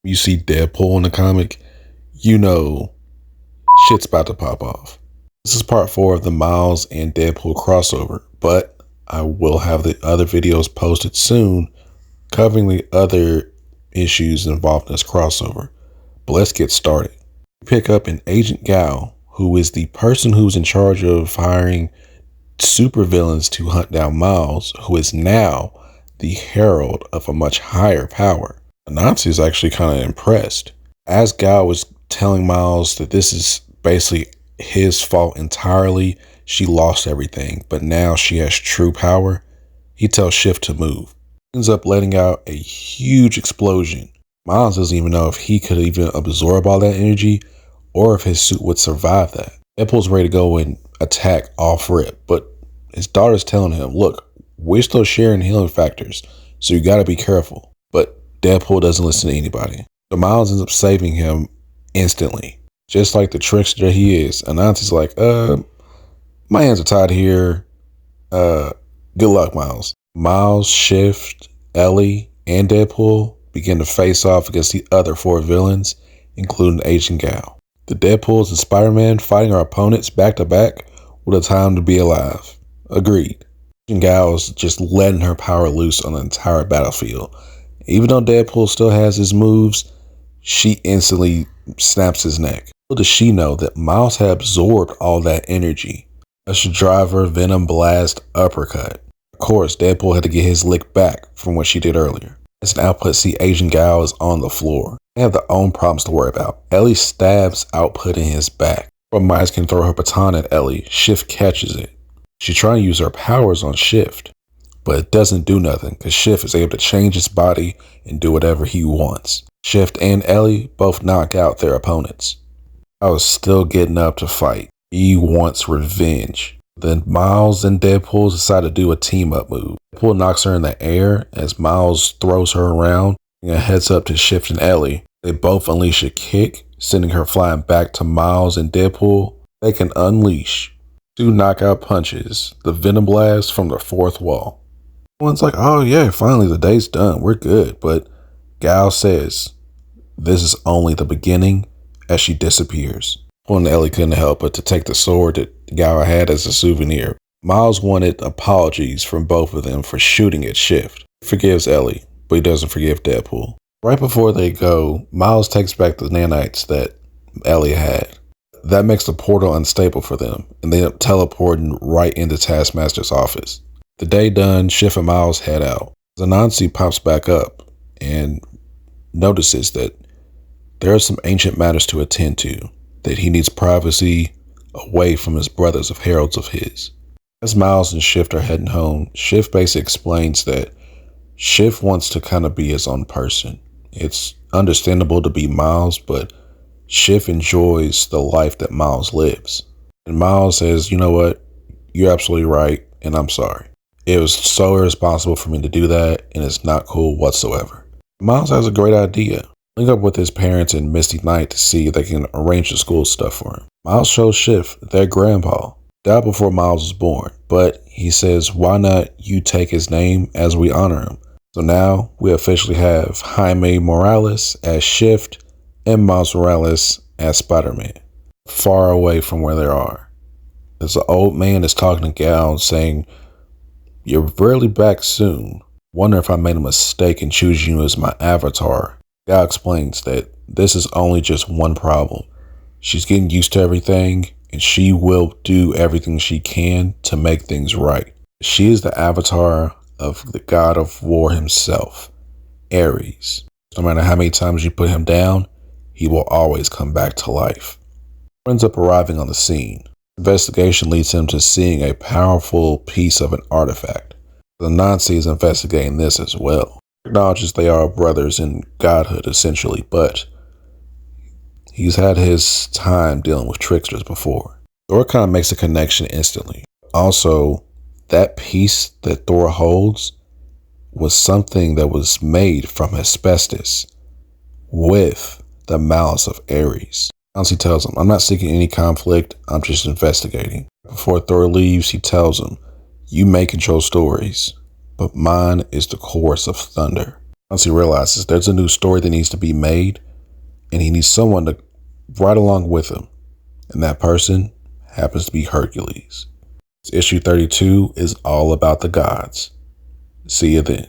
You see Deadpool in the comic, you know shit's about to pop off. This is part 4 of the Miles and Deadpool crossover, but I will have the other videos posted soon covering the other issues involved in this crossover. But let's get started. We pick up an Agent Gal, who is the person who's in charge of hiring supervillains to hunt down Miles, who is now the herald of a much higher power. Anansi is actually kind of impressed. As Gal was telling Miles that this is basically his fault entirely, she lost everything, but now she has true power, he tells Shift to move. He ends up letting out a huge explosion. Miles doesn't even know if he could even absorb all that energy or if his suit would survive that. Deadpool's ready to go and attack off rip, but his daughter's telling him, look, we're still sharing healing factors, so you gotta be careful. But Deadpool doesn't listen to anybody. So Miles ends up saving him instantly. Just like the trickster he is. Anansi's like, my hands are tied here. Good luck, Miles. Miles, Shift, Ellie, and Deadpool begin to face off against the other 4 villains, including Agent Gal. The Deadpools and Spider-Man fighting our opponents back to back with a time to be alive. Agreed. Agent Gal is just letting her power loose on the entire battlefield. Even though Deadpool still has his moves, she instantly snaps his neck. Little does she know that Miles had absorbed all that energy. A driver Venom Blast uppercut. Of course, Deadpool had to get his lick back from what she did earlier. As an output, see Agent Gal is on the floor. They have their own problems to worry about. Ellie stabs output in his back. Before Miles can throw her baton at Ellie, Shift catches it. She's trying to use her powers on Shift, but it doesn't do nothing because Shift is able to change his body and do whatever he wants. Shift and Ellie both knock out their opponents. I was still getting up to fight. He wants revenge. Then Miles and Deadpool decide to do a team-up move. Deadpool knocks her in the air as Miles throws her around and heads up to Shift and Ellie. They both unleash a kick, sending her flying back to Miles and Deadpool. They can unleash 2 knockout punches, the Venom Blast from the 4th wall. Everyone's like, oh yeah, finally the day's done, we're good. But Gal says, this is only the beginning, as she disappears. When Ellie couldn't help but to take the sword that Gal had as a souvenir. Miles wanted apologies from both of them for shooting at Shift. He forgives Ellie, but he doesn't forgive Deadpool. Right before they go, Miles takes back the nanites that Ellie had. That makes the portal unstable for them, and they end up teleporting right into Taskmaster's office. The day done, Shift and Miles head out. Anansi pops back up and notices that there are some ancient matters to attend to, that he needs privacy away from his brothers of heralds of his. As Miles and Shift are heading home, Shift basically explains that Shift wants to kind of be his own person. It's understandable to be Miles, but Shift enjoys the life that Miles lives. And Miles says, you know what, you're absolutely right, and I'm sorry. It was so irresponsible for me to do that, and it's not cool whatsoever. Miles has a great idea. Link up with his parents and Misty Knight to see if they can arrange the school stuff for him. Miles shows Shift that their grandpa died before Miles was born, but he says, why not you take his name as we honor him? So now we officially have Jaime Morales as Shift and Miles Morales as Spider-Man, far away from where they are. There's an old man that's talking to Gal saying, you're rarely back soon. Wonder if I made a mistake in choosing you as my avatar. Gal explains that this is only just one problem. She's getting used to everything, and she will do everything she can to make things right. She is the avatar of the god of war himself, Ares. No matter how many times you put him down, he will always come back to life. He ends up arriving on the scene. Investigation leads him to seeing a powerful piece of an artifact. The Anansi is investigating this as well. He acknowledges they are brothers in godhood essentially, but he's had his time dealing with tricksters before. Thor kind of makes a connection instantly. Also, that piece that Thor holds was something that was made from asbestos with the malice of Ares. Anansi tells him, I'm not seeking any conflict, I'm just investigating. Before Thor leaves, he tells him, you may control stories, but mine is the chorus of thunder. Once he realizes there's a new story that needs to be made, and he needs someone to ride along with him, and that person happens to be Hercules. Issue 32 is all about the gods. See you then.